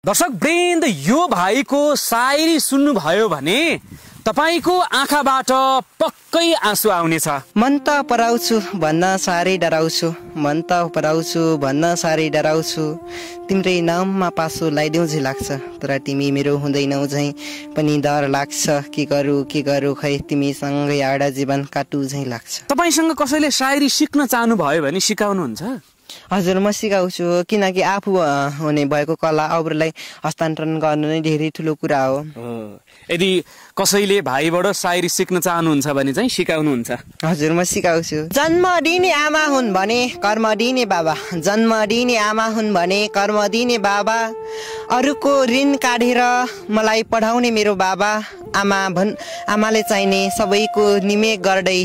दर्शक वृन्द, यो भाइको सायरी सुन्नुभयो भने तपाईको आँखाबाट पक्कै आँसु आउनेछ। मन त पराउँछु भन्न साह्रै डराउँछु, मन त पराउँछु भन्न साह्रै डराउँछु, तिम्रै नाममा पासो लगाइदेऊ झै लाग्छ, तर तिमी मेरो हुँदैनौ झै पनि डर लाग्छ। के गरौँ खै तिमीसँगै आडा जीवन काटु झै लाग्छ। तपाईसँग कसैले सायरी सिक्न चाहनु भयो भने सिकाउनुहुन्छ? हजुर, म सिकाउँछु, किनकि आफू हुने भएको कला अरूलाई हस्तान्तरण गर्नु नै धेरै ठुलो कुरा हो। यदि कसैले भाइबाट सायरी सिक्न चाहनुहुन्छ भने चाहिँ सिकाउनुहुन्छ? हजुर, म सिकाउँछु। जन्म दिने आमा हुन् भने कर्म दिने बाबा, जन्म दिने आमा हुन् भने कर्म दिने बाबा, अरूको ऋण काटेर मलाई पढाउने मेरो बाबा, आमाले चाहिने सबैको निमेक गर्दै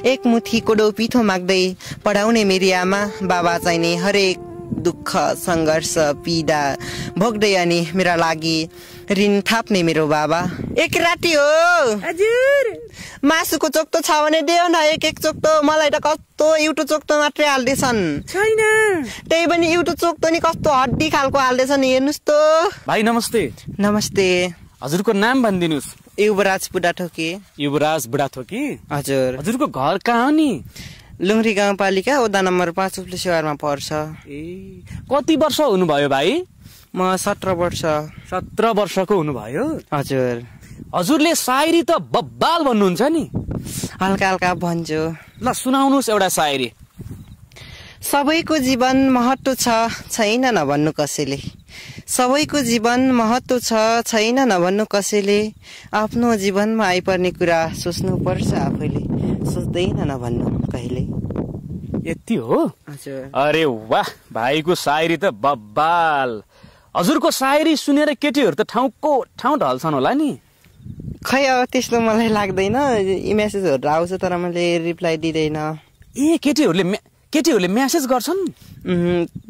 एक मुठी कोडो पिठो माग्दै पढाउने मेरी आमा, बाबा चाहिने हरेक दुःख सङ्घर्ष पीडा भोग्दै अनि मेरा लागि ऋण थाप्ने मेरो बाबा। एक राति हो हजुर, मासुको चोक्तो छ भने देऊ न एक चोक्तो, मलाई त कस्तो एउटा चोक्तो मात्रै हाल्दैछन्। छैन, त्यही पनि एउटा चोक्तो नि कस्तो हड्डी खालको हाल्दैछन्, हेर्नुहोस् त। भाइ नमस्ते। नमस्ते। हजुरको नाम भनिदिनुहोस्। युवराज बुढाथोकी। युवराज बुढाथोकी? हजुर। हजुरको घर कहाँ हो नि? लुङ्ग्री गाउँपालिका वडा नम्बर 5 उपलेश्वरमा पर्छ। कति वर्ष हुनुभयो भाइ? म 17 वर्ष। 17 वर्षको हुनुभयो? हजुर। हजुरले सायरी त बब्बाल भन्नुहुन्छ नि? हल्का हल्का भन्छु। ल सुनाउनुहोस् एउटा सायरी। सबैको जीवन महत्त्व छ छैन नभन्नु कसैले, सबैको जीवन महत्त्व छ छैन नभन्नु कसैले, आफ्नो जीवनमा आइपर्ने कुरा सोच्नुपर्छ आफैले, सोच्दैन नभन्नु कहिले। यति हो? हजुर। अरे वाह, भाइको सायरी त बब्बाल। हजुरको सायरी सुनेर केटीहरू त ठाउँ ढल्छन् होला नि? खै अब त्यस्तो मलाई लाग्दैन, मेसेजहरू आउँछ तर मैले रिप्लाई दिँदैन। ए, केटीहरूले मेसेज गर्छन्?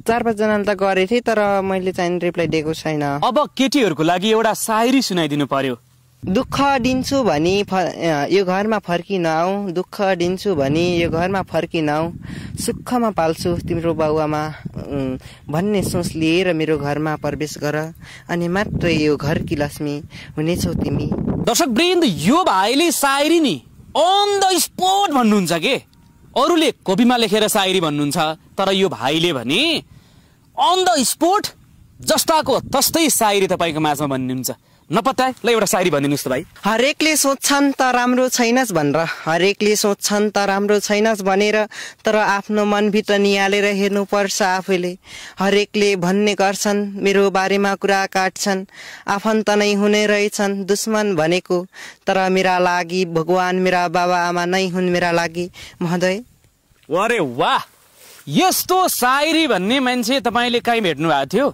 4-5 जनाले त गरेको थिएँ तर मैले चाहिँ रिप्लाई दिएको छैन। अब केटीहरूको लागि एउटा सायरी सुनाइदिनु पर्यो। दुःख दिन्छु भनी यो घरमा फर्किन आऊ, दुःख दिन्छु भनी यो घरमा फर्किन आऊ, सुखमा पाल्छु तिम्रो बाउआमा भन्ने सोच लिएर मेरो घरमा प्रवेश गर, अनि मात्र यो घरकी लक्ष्मी हुनेछौ तिमी। दर्शक वृन्द, यो भाइले सायरी नि अन द स्पोट भन्नुहुन्छ के? अरूले कपीमा लेखेर सायरी भन्नुहुन्छ, तर यो भाइले भने अन द स्पोट जस्ताको तस्तै सायरी तपाईँको माझमा भन्नुहुन्छ। नपत्ता ल एउटा सायरी भनिदिनुहोस् त भाइ। हरेकले सोच्छन् त राम्रो छैनस् भनेर, हरेकले सोच्छन् त राम्रो छैनस् भनेर, तर आफ्नो मनभित्र निहालेर हेर्नुपर्छ आफैले। हरेकले भन्ने गर्छन् मेरो बारेमा कुरा काट्छन्, आफन्त नै हुने रहेछन् दुश्मन भनेको, तर मेरा लागि भगवान मेरा बाबा आमा नै हुन् मेरा लागि महोदय। अरे वाह, यस्तो सायरी भन्ने मान्छे तपाईँले कहीँ भेट्नु भएको थियो?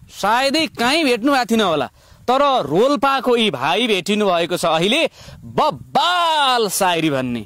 सायदै कहीँ भेट्नु भएको थिएन होला, तर रोल्पाको यी भाइ भेटिनु भएको छ अहिले बब्बाल सायरी भन्ने।